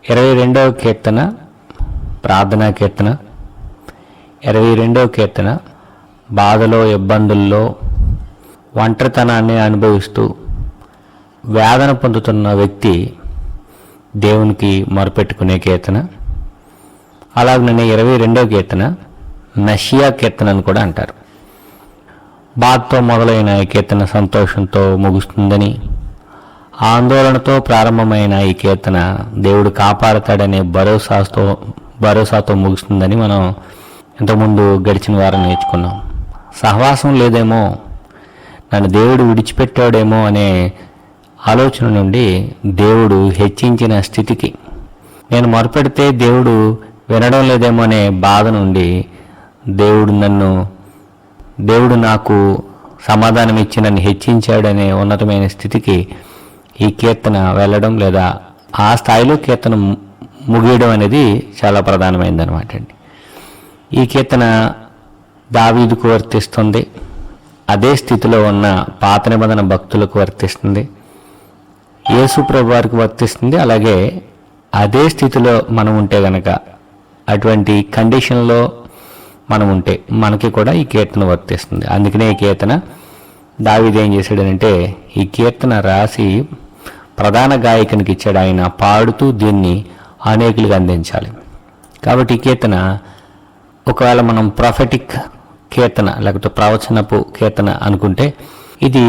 22వ కీర్తన ప్రార్థనా కీర్తన. 22వ కీర్తన బాధలో, ఇబ్బందుల్లో, ఒంటరితనాన్ని అనుభవిస్తూ వేదన పొందుతున్న వ్యక్తి దేవునికి మొరపెట్టుకునే కీర్తన. అలాగనే 22వ కీర్తన నషియా కీర్తన అని కూడా అంటారు. బాధతో మొదలైన ఈ కీర్తన సంతోషంతో ముగుస్తుందని, ఆందోళనతో ప్రారంభమైన ఈ కీర్తన దేవుడు కాపాడతాడనే భరోసాతో ముగుస్తుందని మనం ఇంతకుముందు గడిచిన వారం నేర్చుకున్నాం. సహవాసం లేదేమో, నన్ను దేవుడు విడిచిపెట్టాడేమో అనే ఆలోచన నుండి దేవుడు హెచ్చించిన స్థితికి, నేను మొరపెడితే దేవుడు వినడం లేదేమో అనే బాధ నుండి దేవుడు నాకు సమాధానం ఇచ్చి నన్ను హెచ్చించాడనే ఉన్నతమైన స్థితికి ఈ కీర్తన వెళ్ళడం, లేదా ఆ స్థాయిలో కీర్తన ముగియడం అనేది చాలా ప్రధానమైనదనమాట అండి. ఈ కీర్తన దావీదుకు వర్తిస్తుంది, అదే స్థితిలో ఉన్న పాత నిబంధన భక్తులకు వర్తిస్తుంది, యేసు ప్రభు వారికి వర్తిస్తుంది. అలాగే అదే స్థితిలో మనం ఉంటే గనక, అటువంటి కండిషన్లో మనం ఉంటే మనకి కూడా ఈ కీర్తన వర్తిస్తుంది. అందుకనే ఈ కీర్తన దావీదు ఏం చేశాడనంటే, ఈ కీర్తన రాసి ప్రధాన గాయకునికి ఇచ్చాడు. ఆయన పాడుతూ దీన్ని అనేకులకు అందించాలి. కాబట్టి ఈ కీర్తన ఒకవేళ మనం ప్రొఫెటిక్ కీర్తన లేకపోతే ప్రవచనపు కీర్తన అనుకుంటే, ఇది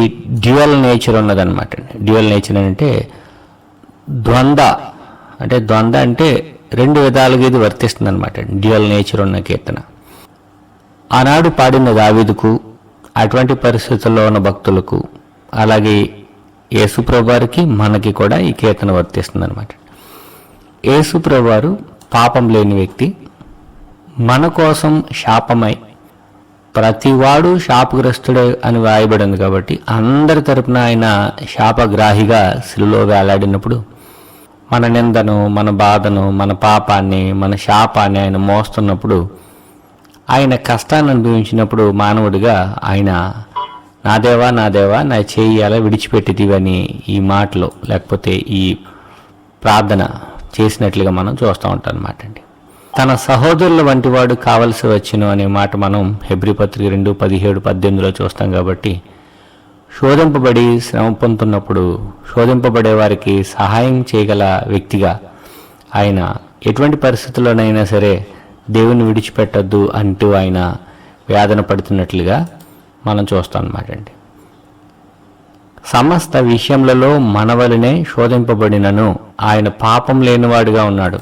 డ్యూయల్ నేచర్ ఉన్నదన్నమాట. డ్యూయల్ నేచర్ అంటే ద్వంద్వ అంటే రెండు విధాలుగా ఇది వర్తిస్తుంది అనమాట. డ్యూయల్ నేచర్ ఉన్న కీర్తన ఆనాడు పాడిన దావీదుకు, అటువంటి పరిస్థితుల్లో ఉన్న భక్తులకు, అలాగే యేసుప్రభు వారికి, మనకి కూడా ఈ కీర్తన వర్తిస్తుంది అనమాట. యేసుప్రభు వారు పాపం లేని వ్యక్తి, మన కోసం శాపమై, ప్రతివాడు శాపగ్రస్తుడే అని వ్రాయబడింది కాబట్టి అందరి తరపున ఆయన శాపగ్రాహిగా శిలువలో వేలాడినప్పుడు మన నిందను, మన బాధను, మన పాపాన్ని, మన శాపాన్ని ఆయన మోస్తున్నప్పుడు, ఆయన కష్టాన్ని అనుభవించినప్పుడు మానవుడిగా ఆయన నా దేవా నా దేవా నా చేయి అలా విడిచిపెట్టిదివని ఈ మాటలో లేకపోతే ఈ ప్రార్థన చేసినట్లుగా మనం చూస్తూ ఉంటాం అన్నమాట అండి. తన సహోదరుల వంటి వాడు కావలసి వచ్చును అనే మాట మనం హెబ్రీ పత్రిక 2:17-18 చూస్తాం. కాబట్టి శోధింపబడి శ్రమ పొందుతున్నప్పుడు శోధింపబడే వారికి సహాయం చేయగల వ్యక్తిగా ఆయన ఎటువంటి పరిస్థితుల్లోనైనా సరే దేవుని విడిచిపెట్టద్దు అంటూ ఆయన వేదన పడుతున్నట్లుగా మనం చూస్తాం అన్నమాట అండి. సమస్త విషయములలో మనవలనే శోధింపబడినను ఆయన పాపం లేనివాడుగా ఉన్నాడు.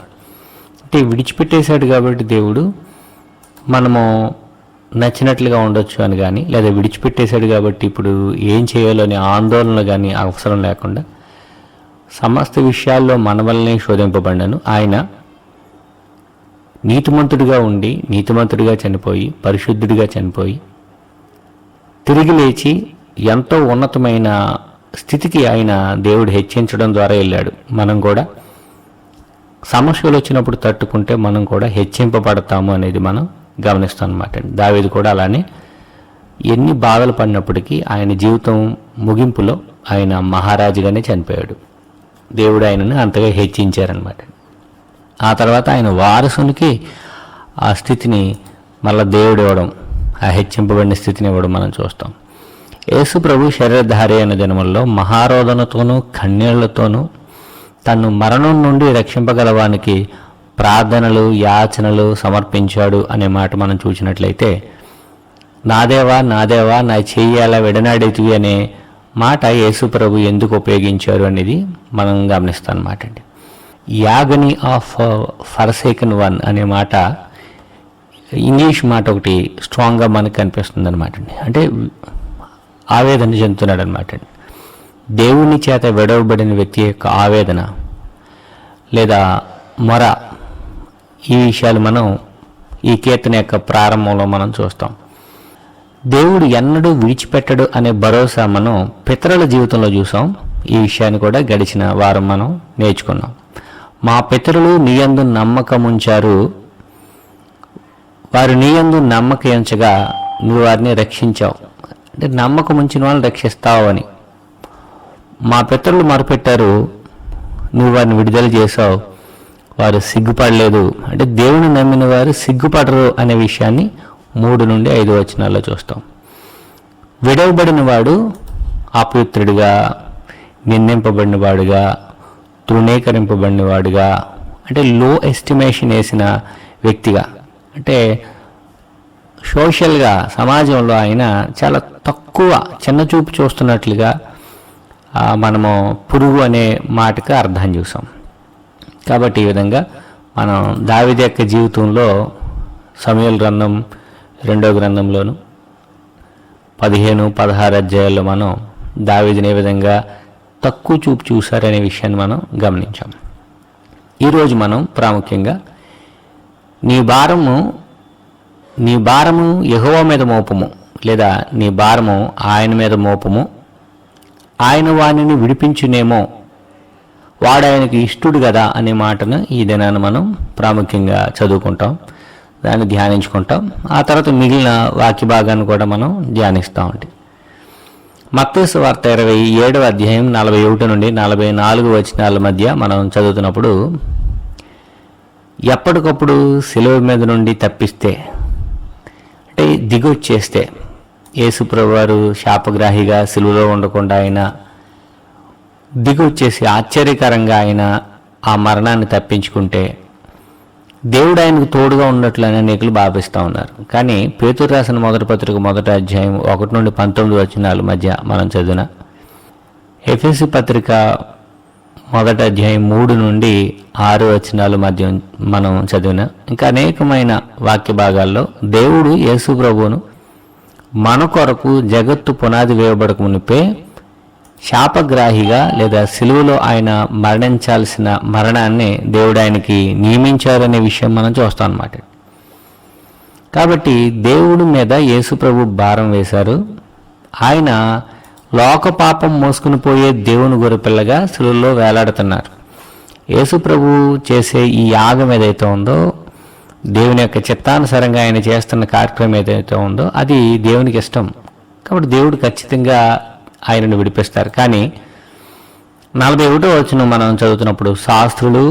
అంటే విడిచిపెట్టేశాడు కాబట్టి దేవుడు మనము నచ్చినట్లుగా ఉండొచ్చు అని కానీ, లేదా విడిచిపెట్టేశాడు కాబట్టి ఇప్పుడు ఏం చేయాలో అనే ఆందోళన కానీ అవసరం లేకుండా సమస్త విషయాల్లో మన వల్లనే శోధింపబడినను ఆయన నీతిమంతుడిగా ఉండి, నీతిమంతుడిగా చనిపోయి, పరిశుద్ధుడిగా చనిపోయి, తిరిగి లేచి ఎంతో ఉన్నతమైన స్థితికి ఆయన దేవుడు హెచ్చించడం ద్వారా వెళ్ళాడు. మనం కూడా సమస్యలు వచ్చినప్పుడు తట్టుకుంటే మనం కూడా హెచ్చింపబడతాము అనేది మనం గమనిస్తాం అన్నమాట. దావీదు కూడా అలానే ఎన్ని బాధలు పడినప్పటికీ ఆయన జీవితం ముగింపులో ఆయన మహారాజుగానే చనిపోయాడు. దేవుడు ఆయనను అంతగా హెచ్చించారనమాట. ఆ తర్వాత ఆయన వారసునికి ఆ స్థితిని మళ్ళీ దేవుడు ఇవ్వడం, ఆ హెచ్చింపబడిన స్థితిని ఇవ్వడం మనం చూస్తాం. యేసు ప్రభు శరీరధారి అయిన దినముల్లో మహారోదనతోనూ కన్నీళ్లతోనూ తను మరణం నుండి రక్షింపగలవానికి ప్రార్థనలు, యాచనలు సమర్పించాడు అనే మాట మనం చూసినట్లయితే, నా దేవా నా దేవా నా చెయ్యి అలా విడనాడేటివి అనే మాట యేసు ప్రభు ఎందుకు ఉపయోగించారు అనేది మనం గమనిస్తాం అన్నమాట అండి. యాగనీ ఆఫ్ ఫర్సేకన్ వన్ అనే మాట ఇంగ్లీష్ మాట ఒకటి స్ట్రాంగ్గా మనకు కనిపిస్తుంది అనమాట అండి. అంటే ఆవేదన చెందుతున్నాడు అనమాట అండి. దేవుని చేత విడవబడిన వ్యక్తి యొక్క ఆవేదన లేదా మొర, ఈ విషయాలు మనం ఈ కీర్తన యొక్క ప్రారంభంలో మనం చూస్తాం. దేవుడు ఎన్నడూ విడిచిపెట్టడు అనే భరోసా మనం పితరుల జీవితంలో చూసాం. ఈ విషయాన్ని కూడా గడిచిన వారం మనం నేర్చుకున్నాం. మా పితరులు నీయందు నమ్మకముంచారు, వారు నీయందు నమ్మకముంచగా నువ్వు వారిని రక్షించావు. అంటే నమ్మకం ఉంచిన వాళ్ళని రక్షిస్తావు అని. మా పితరులు మొరపెట్టారు, నువ్వు వారిని విడుదల చేసావు, వారు సిగ్గుపడలేదు. అంటే దేవుని నమ్మిన వారు సిగ్గుపడరు అనే విషయాన్ని 3 నుండి 5 వచనాల్లో చూస్తాం. విడవబడిన వాడు అపవిత్రుడిగా, నిందింపబడిన వాడుగా, తృణీకరింపబడిన వాడుగా, అంటే లో ఎస్టిమేషన్ వేసిన వ్యక్తిగా, అంటే సోషల్గా సమాజంలో ఆయన చాలా తక్కువ చిన్నచూపు చూస్తున్నట్లుగా మనము పురుగు అనే మాటకు అర్థం చూసాం. కాబట్టి ఈ విధంగా మనం దావీదు యొక్క జీవితంలో సమూయేలు గ్రంథం 2వ గ్రంథంలోను 15-16 అధ్యాయాల్లో మనం దావీదుని ఏ విధంగా తక్కువ చూపు చూశారనే విషయాన్ని మనం గమనించాం. ఈరోజు మనం ప్రాముఖ్యంగా నీ భారము యెహోవా మీద మోపము, లేదా నీ భారము ఆయన మీద మోపము, ఆయన వానిని విడిపించునేమో, వాడు ఆయనకి ఇష్టడు కదా అనే మాటను ఈ దినాన్ని మనం ప్రాముఖ్యంగా చదువుకుంటాం, దాన్ని ధ్యానించుకుంటాం. ఆ తర్వాత మిగిలిన వాక్య భాగాన్ని కూడా మనం ధ్యానిస్తూ ఉంటాం. మత్తయి సువార్త 27వ అధ్యాయం 41 నుండి 44 వచనాల మధ్య మనం చదువుతున్నప్పుడు, ఎప్పటికప్పుడు సిలువ మీద నుండి తప్పిస్తే, అంటే దిగొచ్చేస్తే, యేసుప్రభు వారు శాపగ్రాహిగా సిలువలో ఉండకుండా ఆయన దిగొచ్చేసి ఆశ్చర్యకరంగా ఆయన ఆ మరణాన్ని తప్పించుకుంటే దేవుడు ఆయనకు తోడుగా ఉన్నట్లు అనేకులు భావిస్తూ ఉన్నారు. కానీ పేతురు రాసిన మొదటి పత్రిక 1వ అధ్యాయం 1 నుండి 19 వచనాల మధ్య మనం చదివిన, ఎఫెసీ పత్రిక 1వ అధ్యాయం 3 నుండి 6 వచనాల మధ్య మనం చదివిన, ఇంకా అనేకమైన వాక్య భాగాల్లో దేవుడు యేసు ప్రభువును మన కొరకు జగత్తు పునాది వేయబడక మునిపే శాపగ్రాహిగా, లేదా సిలువలో ఆయన మరణించాల్సిన మరణాన్ని దేవుడు ఆయనకి నియమించారనే విషయం మనం చూస్తాం అన్నమాట. కాబట్టి దేవుడి మీద యేసు ప్రభు భారం వేశారు. ఆయన లోక పాపం మోసుకుని పోయే దేవుని గొర్రెపిల్లగా సిలువలో వేలాడుతున్నారు. యేసు ప్రభు చేసే ఈ యాగం ఏదైతే ఉందో, దేవుని యొక్క చిత్తానుసారంగా ఆయన చేస్తున్న కార్యక్రమం ఏదైతే ఉందో అది దేవునికి ఇష్టం. కాబట్టి దేవుడు ఖచ్చితంగా ఆయనను విడిపిస్తారు. కానీ 41వ వచనం మనం చదువుతున్నప్పుడు, శాస్త్రులు,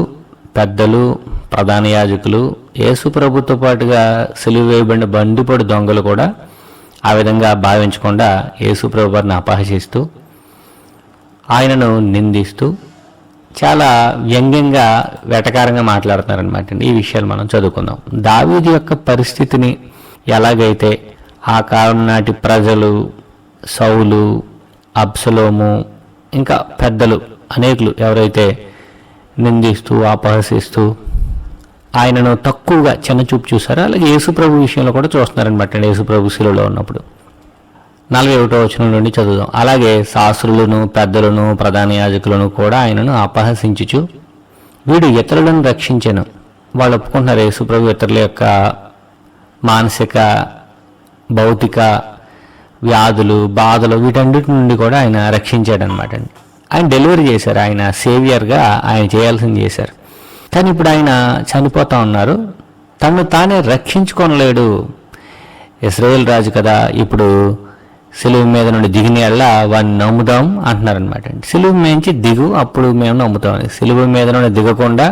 పెద్దలు, ప్రధాన యాజకులు, యేసు ప్రభుతో పాటుగా సిలువ వేయబడిన బండిపొడి దొంగలు కూడా ఆ విధంగా భావించకుండా యేసు ప్రభు వారిని అపహసిస్తూ, ఆయనను నిందిస్తూ, చాలా వ్యంగ్యంగా వెటకారంగా మాట్లాడుతున్నారనమాట. ఈ విషయాలు మనం చదువుకుందాం. దావీదు యొక్క పరిస్థితిని ఎలాగైతే ఆ కాలం నాటి ప్రజలు, సౌలు, అబ్సలోము, ఇంకా పెద్దలు అనేకులు ఎవరైతే నిందిస్తూ అపహసిస్తూ ఆయనను తక్కువగా చిన్నచూపు చూసారో, అలాగే యేసుప్రభు విషయంలో కూడా చూస్తున్నారనమాట. యేసుప్రభు శిలువలో ఉన్నప్పుడు 41వ వచనం నుండి చదువుదాం. అలాగే శాస్త్రులను, పెద్దలను, ప్రధాన యాజకులను కూడా ఆయనను అపహసించుచు, వీడు ఇతరులను రక్షించెను. వాళ్ళు ఒప్పుకుంటున్నారు యేసుప్రభు ఇతరుల యొక్క మానసిక, భౌతిక వ్యాధులు, బాధలు, వీటన్నిటి నుండి కూడా ఆయన రక్షించాడనమాట. ఆయన డెలివరీ చేశారు, ఆయన సేవియర్గా ఆయన చేయాల్సింది చేశారు. కానీ ఇప్పుడు ఆయన చనిపోతూ ఉన్నారు, తను తానే రక్షించుకోనలేడు. ఇశ్రాయేల్ రాజు కదా, ఇప్పుడు సిలువ మీద నుండి దిగిన ఎల్లా వాడిని నమ్ముదాం అంటున్నారనమాట. సిలువ నుంచి దిగు, అప్పుడు మేము నమ్ముతామని. సిలువ మీద నుండి దిగకుండా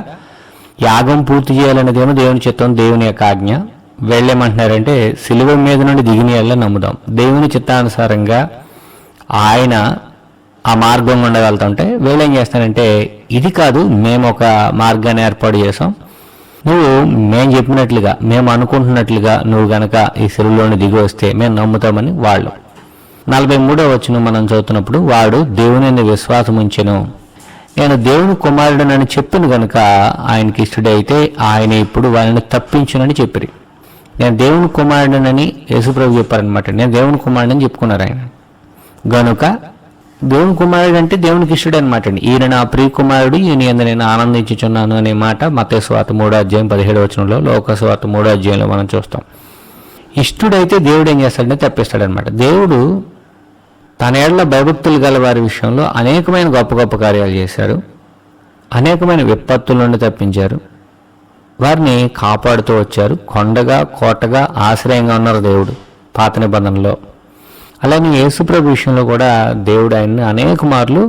యాగం పూర్తి చేయాలనేదేమో దేవుని చిత్తం, దేవుని యొక్క ఆజ్ఞ. వెళ్ళేమంటున్నారంటే సిలువ మీద నుండి దిగిన ఎల్లా నమ్ముదాం. దేవుని చిత్తానుసారంగా ఆయన ఆ మార్గం గుండా వెళ్తుంటే వీళ్ళు ఏం చేస్తారంటే, ఇది కాదు, మేము ఒక మార్గాన్ని ఏర్పాటు చేసాం, నువ్వు మేము చెప్పినట్లుగా, మేము అనుకుంటున్నట్లుగా నువ్వు గనక ఈ సిలువలోని దిగి వస్తే మేము నమ్ముతామని వాళ్ళు. 43వ వచనం మనం చదువుతున్నప్పుడు, వాడు దేవుని విశ్వాసం ఉంచెను, నేను దేవుని కుమారుడనని చెప్పిన కనుక ఆయనకి ఇష్టడైతే ఆయన ఇప్పుడు వాళ్ళని తప్పించునని చెప్పిరి. నేను దేవుని కుమారుడనని యేసుప్రభు చెప్పారనమాట. నేను దేవుని కుమారుడని చెప్పుకున్నారు ఆయన. గనుక దేవుని కుమారుడు అంటే దేవునికి ఇష్టడు అనమాట అండి. ఈయన నా ప్రియ కుమారుడు, ఈయన యందు నేను ఆనందించుచున్నాను అనే మాట మత్తయి సువార్త 3వ అధ్యాయం 17వ వచనంలో, లోక సువార్త 3వ అధ్యాయంలో మనం చూస్తాం. ఇష్టడైతే దేవుడు ఏం చేస్తాడంటే తప్పిస్తాడనమాట. దేవుడు తన ఏళ్ల భయభక్తులు గల వారి విషయంలో అనేకమైన గొప్ప గొప్ప కార్యాలు చేశారు, అనేకమైన విపత్తుల నుండి తప్పించారు, వారిని కాపాడుతూ వచ్చారు. కొండగా, కోటగా, ఆశ్రయంగా ఉన్నారు దేవుడు పాత నిబంధనలో. అలానే యేసుప్రభు విషయంలో కూడా దేవుడు ఆయన్ని అనేక మార్లు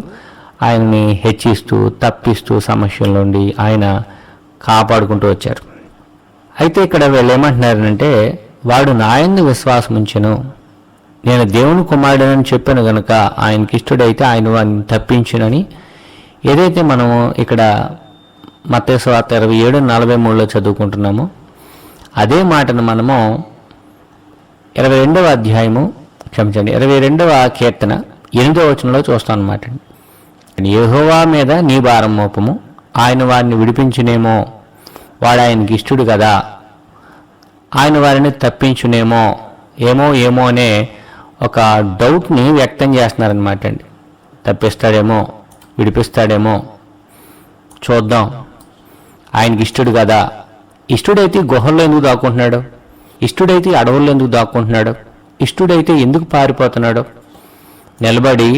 ఆయన్ని హెచ్చిస్తూ, తప్పిస్తూ, సమస్యల నుండి ఆయన కాపాడుకుంటూ వచ్చారు. అయితే ఇక్కడ వీళ్ళు ఏమంటున్నారంటే, వాడు నాయందు విశ్వాసం ఉంచెను, నేను దేవుని కుమారుడని చెప్పాను గనుక ఆయనకి ఇష్టడైతే ఆయన వాడిని తప్పించునని ఏదైతే మనము ఇక్కడ మత్తయి సువార్త 27:43 చదువుకుంటున్నామో అదే మాటను మనము 22వ అధ్యాయము 22వ కీర్తన 8వ వచనంలో చూస్తాం అన్నమాట. యెహోవా మీద నీ భారం మోపము, ఆయన వారిని విడిపించునేమో, వాడు ఆయనకి ఇష్టడు కదా, ఆయన వారిని తప్పించునేమో, ఏమో అనే ఒక డౌట్ని వ్యక్తం చేస్తున్నారనమాట అండి. తప్పిస్తాడేమో, విడిపిస్తాడేమో చూద్దాం, ఆయనకి ఇష్టడు కదా. ఇష్టడైతే గుహల్లో ఎందుకు దాక్కుంటున్నాడు? ఇష్టడైతే అడవుల్లో ఎందుకు దాక్కుంటున్నాడు? ఇష్టడైతే ఎందుకు పారిపోతున్నాడు? నిలబడి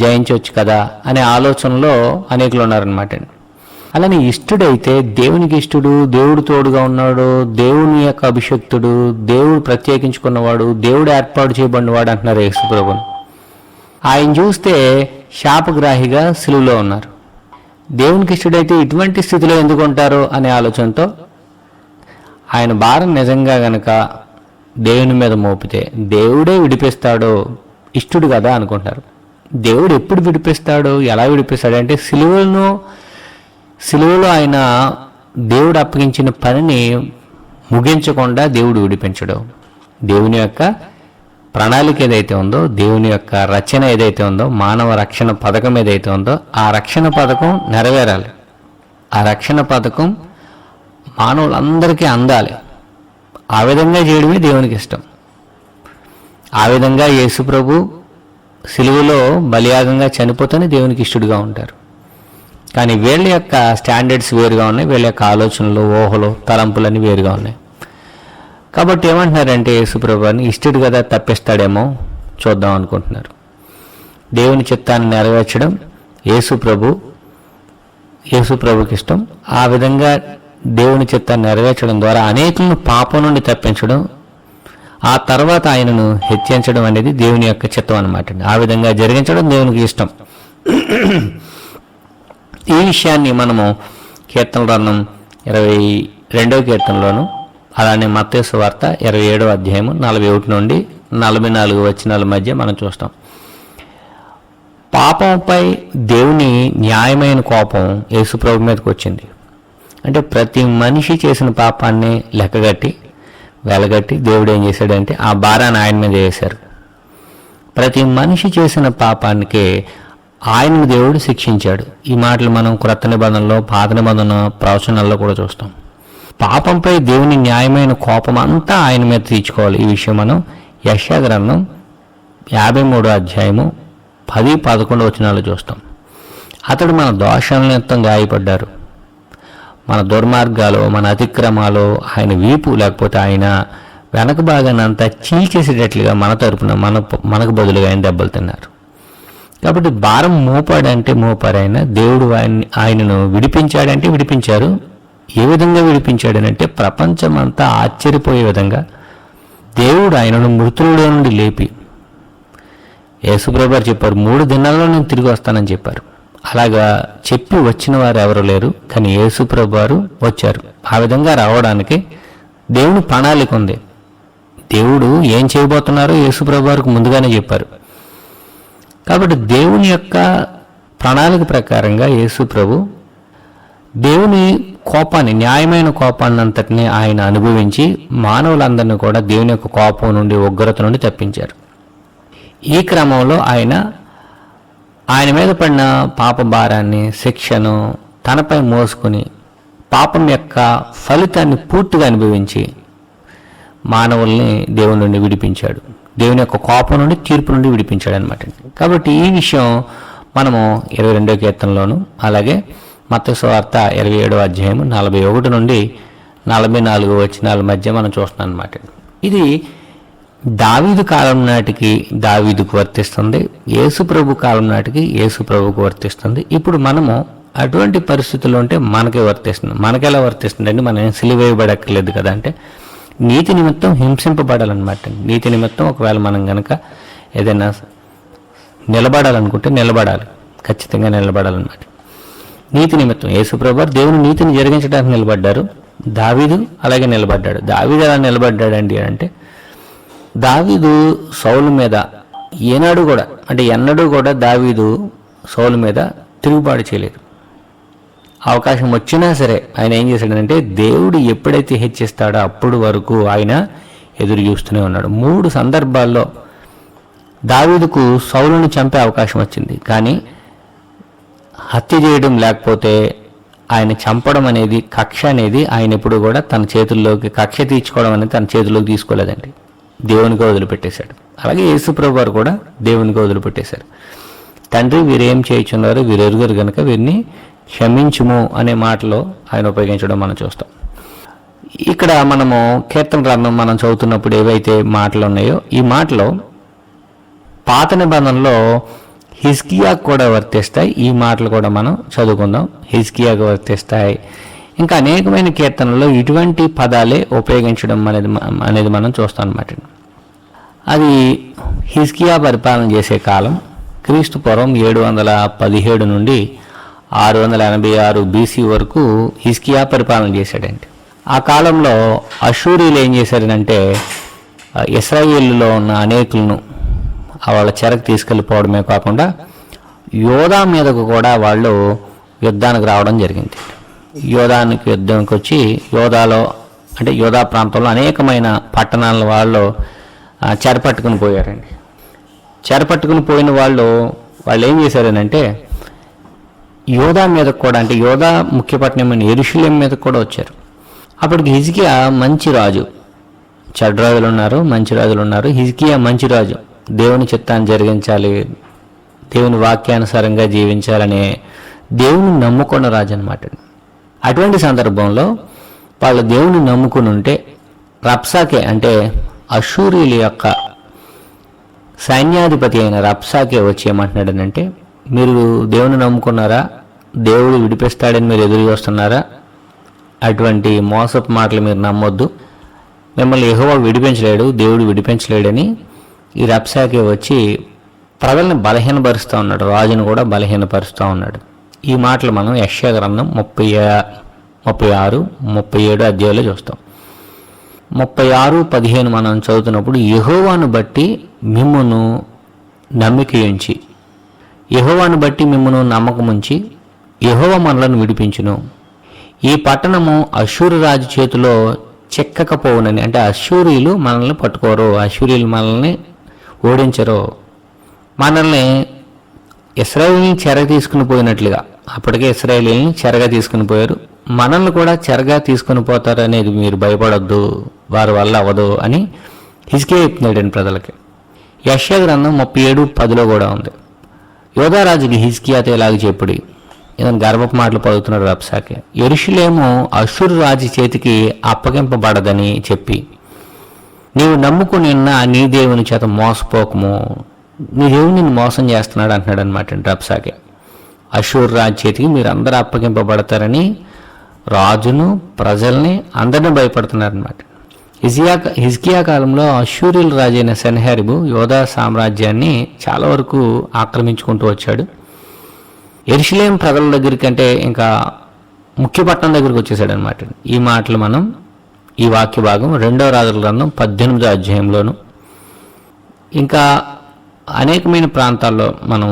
జయించవచ్చు కదా అనే ఆలోచనలో అనేకులు ఉన్నారనమాట అండి. అలానే ఇష్టడైతే దేవునికి ఇష్టడు, దేవుడు తోడుగా ఉన్నాడు, దేవుని యొక్క అభిషక్తుడు, దేవుడు ప్రత్యేకించుకున్నవాడు, దేవుడు ఏర్పాటు చేయబడినవాడు అంటున్నారు యేసుప్రభుని. ఆయన చూస్తే శాపగ్రాహిగా సిలువలో ఉన్నారు. దేవునికి ఇష్టడైతే ఇటువంటి స్థితిలో ఎందుకు ఉంటారు అనే ఆలోచనతో ఆయన భారం నిజంగా గనక దేవుని మీద మోపితే దేవుడే విడిపిస్తాడో, ఇష్టడు కదా అనుకుంటారు. దేవుడు ఎప్పుడు విడిపిస్తాడు, ఎలా విడిపిస్తాడు అంటే సిలువలో ఆయన దేవుడు అప్పగించిన పనిని ముగించకుండా దేవుడు విడిపించడు. దేవుని యొక్క ప్రణాళిక ఏదైతే ఉందో, దేవుని యొక్క రచన ఏదైతే ఉందో, మానవ రక్షణ పథకం ఏదైతే ఉందో ఆ రక్షణ పథకం నెరవేరాలి. ఆ రక్షణ పథకం మానవులందరికీ అందాలి. ఆ విధంగా చేయడమే దేవునికి ఇష్టం. ఆ విధంగా యేసుప్రభు సిలువలో బలియాగంగా చనిపోతేనే దేవునికి ఇష్టడుగా ఉంటారు. కానీ వీళ్ళ యొక్క స్టాండర్డ్స్ వేరుగా ఉన్నాయి, వీళ్ళ యొక్క ఆలోచనలు, ఊహలు, తలంపులన్నీ వేరుగా ఉన్నాయి. కాబట్టి ఏమంటున్నారంటే యేసుప్రభుని ఇష్టడు కదా తప్పిస్తాడేమో చూద్దాం అనుకుంటున్నారు. దేవుని చిత్తాన్ని నెరవేర్చడం యేసుప్రభుకి ఇష్టం. ఆ విధంగా దేవుని చిత్తాన్ని నెరవేర్చడం ద్వారా అనేకులను పాపం నుండి తప్పించడం, ఆ తర్వాత ఆయనను హెచ్చించడం అనేది దేవుని యొక్క చిత్తం అన్నమాట. ఆ విధంగా జరిగించడం దేవునికి ఇష్టం. ఈ విషయాన్ని మనము కీర్తన గ్రంథం 22వ కీర్తనలోను, అలానే మత్తయి సువార్త 27వ అధ్యాయము 41 నుండి 44 వచనాల మధ్య మనం చూస్తాం. పాపంపై దేవుని న్యాయమైన కోపం యేసుప్రభు మీదకి వచ్చింది. అంటే ప్రతి మనిషి చేసిన పాపాన్ని లెక్కగట్టి వెలగట్టి దేవుడు ఏం చేశాడంటే ఆ భారాన్ని ఆయన మీద వేశారు. ప్రతి మనిషి చేసిన పాపానికి ఆయనను దేవుడు శిక్షించాడు. ఈ మాటలు మనం క్రొత్త నిబంధనలో, పాత నిబంధన ప్రవచనాల్లో కూడా చూస్తాం. పాపంపై దేవుని న్యాయమైన కోపం అంతా ఆయన మీద తీర్చుకోవాలి. ఈ విషయం మనం యెషయా గ్రంథం 53వ అధ్యాయము 10-11 వచనాలు చూస్తాం. అతడు మన దోషాల నిమిత్తం గాయపడ్డారు, మన దుర్మార్గాలు, మన అతిక్రమాలు ఆయన వీపు లేకపోతే ఆయన వెనక భాగానంతా చీల్చేసేటట్లుగా మన తరపున మనకు బదులుగా ఆయన దెబ్బలు తిన్నారు. కాబట్టి భారం మోపాడంటే మోపారైనా దేవుడు ఆయనను విడిపించాడంటే విడిపించారు. ఏ విధంగా విడిపించాడనంటే ప్రపంచమంతా ఆశ్చర్యపోయే విధంగా దేవుడు ఆయనను మృతుల్లో నుండి లేపి, యేసుప్రభు గారు చెప్పారు 3 దినాల్లో నేను తిరిగి వస్తానని చెప్పారు. అలాగా చెప్పి వచ్చిన వారు ఎవరు లేరు, కానీ యేసుప్రభు వారు వచ్చారు. ఆ విధంగా రావడానికి దేవుని ప్రణాళిక ఉంది. దేవుడు ఏం చేయబోతున్నారో యేసుప్రభు వారికి ముందుగానే చెప్పారు. కాబట్టి దేవుని యొక్క ప్రణాళిక ప్రకారంగా యేసుప్రభు దేవుని కోపాన్ని, న్యాయమైన కోపాన్ని అంతటినీ ఆయన అనుభవించి మానవులందరినీ కూడా దేవుని యొక్క కోపం నుండి, ఉగ్రత నుండి తప్పించారు. ఈ క్రమంలో ఆయన మీద పడిన పాప భారాన్ని, శిక్షను తనపై మోసుకుని పాపం యొక్క ఫలితాన్ని పూర్తిగా అనుభవించి మానవుల్ని దేవుని నుండి విడిపించాడు. దేవుని యొక్క కోపం నుండి, తీర్పు నుండి విడిపించాడు అనమాట. కాబట్టి ఈ విషయం మనము 22వ కీర్తనలోను, అలాగే మత్తయి సువార్త 27వ అధ్యాయం 41 నుండి 44 వచనాల మధ్య మనం చూస్తున్నాం అనమాట. ఇది దావీదు కాలం నాటికి దావీదుకు వర్తిస్తుంది, యేసుప్రభు కాలం నాటికి యేసుప్రభుకు వర్తిస్తుంది. ఇప్పుడు మనము అటువంటి పరిస్థితుల్లో ఉంటే మనకే వర్తిస్తుంది. మనకెలా వర్తిస్తుంది అంటే మనం సిలువేయబడక్కర్లేదు కదా. అంటే నీతి నిమిత్తం హింసింపబడాలన్నమాట. నీతి నిమిత్తం ఒకవేళ మనం కనుక ఏదైనా నిలబడాలనుకుంటే నిలబడాలి, ఖచ్చితంగా నిలబడాలన్నమాట. నీతి నిమిత్తం. యేసుప్రభు వారు దేవుని నీతిని జరిగించడానికి నిలబడ్డారు. దావీదు అలాగే నిలబడ్డాడు. దావీదు ఎలా నిలబడ్డాడండి అంటే, దావీదు సౌలు మీద ఏనాడు కూడా అంటే ఎన్నడూ కూడా దావీదు సౌలు మీద తిరుగుబాటు చేయలేదు. అవకాశం వచ్చినా సరే ఆయన ఏం చేశాడంటే, దేవుడు ఎప్పుడైతే హెచ్చిస్తాడో అప్పుడు వరకు ఆయన ఎదురు చూస్తూనే ఉన్నాడు. 3 సందర్భాల్లో దావీదుకు సౌలును చంపే అవకాశం వచ్చింది, కానీ హత్య చేయడం లేకపోతే ఆయన చంపడం అనేది, కక్ష అనేది ఆయన ఎప్పుడు కూడా తన చేతుల్లోకి, కక్ష తీర్చుకోవడం అనేది తన చేతుల్లోకి తీసుకోలేదండి. దేవునికి వదిలిపెట్టేశాడు. అలాగే యేసుప్రభు వారు కూడా దేవునికి వదిలిపెట్టేశారు. తండ్రి వీరేం చేయుచున్నారో వీరు ఎరుగరు గనుక వీరిని క్షమించుము అనే మాటలో ఆయన ఉపయోగించడం మనం చూస్తాం. ఇక్కడ మనము కీర్తన గ్రంథం మనం చదువుతున్నప్పుడు ఏవైతే మాటలు ఉన్నాయో ఈ మాటలో పాత నిబంధనలో హిజ్కియాకు కూడా వర్తిస్తాయి. ఈ మాటలు కూడా మనం చదువుకుందాం. హిజ్కియాకు వర్తిస్తాయి. ఇంకా అనేకమైన కీర్తనల్లో ఇటువంటి పదాలే ఉపయోగించడం అనేది మనం చూస్తాం అన్నమాట. అది హిజ్కియా పరిపాలన చేసే కాలం క్రీస్తు పూర్వం 717 నుండి 686 బీసీ వరకు హిజ్కియా పరిపాలన చేశాడండి. ఆ కాలంలో అషూరీలు ఏం చేశారంటే, ఇశ్రాయేలులో ఉన్న అనేకులను వాళ్ళ చెరకు తీసుకెళ్ళిపోవడమే కాకుండా యోధా మీదకు కూడా వాళ్ళు యుద్ధానికి రావడం జరిగింది. యుద్ధానికి వచ్చి యోధాలో అంటే యోధా ప్రాంతంలో అనేకమైన పట్టణాల వాళ్ళు చెరపట్టుకుని పోయారండి. చెరపట్టుకుని పోయిన వాళ్ళు ఏం చేశారనంటే, యోధా మీదకు కూడా అంటే యోధా ముఖ్యపట్నం యెరూషలేం మీదకు కూడా వచ్చారు. అప్పటికి హిజ్కియా మంచి రాజు, చెడ్డ రాజులు ఉన్నారు, మంచి రాజులు ఉన్నారు. హిజ్కియా మంచి రాజు, దేవుని చిత్తాన్ని జరిగించాలి, దేవుని వాక్యానుసారంగా జీవించాలనే దేవుని నమ్ముకున్న రాజు అనమాట. అటువంటి సందర్భంలో వాళ్ళు దేవుని నమ్ముకుని ఉంటే రబ్షాకే అంటే అషూరీల యొక్క సైన్యాధిపతి అయిన రబ్షాకే వచ్చి ఏమంటున్నాడనంటే, మీరు దేవుని నమ్ముకున్నారా, దేవుడు విడిపిస్తాడని మీరు ఎదురు చూస్తున్నారా, అటువంటి మోసపు మాటలు మీరు నమ్మొద్దు, మిమ్మల్ని యెహోవా విడిపించలేడు, దేవుడు విడిపించలేడని ఈ రబ్షాకే వచ్చి ప్రజల్ని బలహీనపరుస్తూ ఉన్నాడు, రాజును కూడా బలహీనపరుస్తూ ఉన్నాడు. ఈ మాటలు మనం యెషయా గ్రంథం 36, 37 అధ్యాయాల్లో చూస్తాం. 36:15 మనం చదువుతున్నప్పుడు, యెహోవాను బట్టి మిమ్మును నమ్మిక ఉంచి, యెహోవాను బట్టి మిమ్మును నమ్మకముంచి యెహోవా మనలను విడిపించును, ఈ పట్టణము అష్షూరు రాజు చేతిలో చిక్కకపోవునని. అంటే అష్షూరీలు మనల్ని పట్టుకోరు, అష్షూరీలు మనల్ని ఓడించరు, మనల్ని ఇశ్రాయేలుని చెరగా తీసుకుని పోయినట్లుగా, అప్పటికే ఇశ్రాయేలుని చెరగా తీసుకుని పోయారు, మనల్ని కూడా చెరగా తీసుకుని పోతారు అనేది మీరు భయపడొద్దు, వారి వల్ల అవ్వదు అని హిజ్కియా చెప్తున్నాడండి ప్రజలకి. యెషయా గ్రంథం 37:10 కూడా ఉంది. యోధారాజుకి హిజ్కియాతో ఇలాగ చెప్పుడి, ఇతను గర్వపు మాటలు పలుకుతున్నాడు రబ్షాకే, యెరూషలేము అష్షూరు రాజు చేతికి అప్పగింపబడదని చెప్పి నీవు నమ్ముకుని ఉన్న నీ దేవుని చేత మోసపోకము, నీ దేవుని నిన్ను మోసం చేస్తున్నాడు అంటున్నాడు అనమాట రబ్షాకే. అష్షూరు రాజు చేతికి మీరు అందరూ అప్పగింపబడతారని రాజును ప్రజల్ని అందరినీ భయపడుతున్నారనమాట. హిజ్కియా కాలంలో అష్షూరీల రాజు అయిన సెన్హెరీబు యోధా సామ్రాజ్యాన్ని చాలా వరకు ఆక్రమించుకుంటూ వచ్చాడు. యెరూషలేం ప్రజల దగ్గరికి అంటే ఇంకా ముఖ్య పట్టణం దగ్గరికి వచ్చేసాడు అనమాట. ఈ మాటలు మనం ఈ వాక్య భాగం 2వ రాజుల గ్రంథం 18వ అధ్యాయంలోను ఇంకా అనేకమైన ప్రాంతాల్లో మనం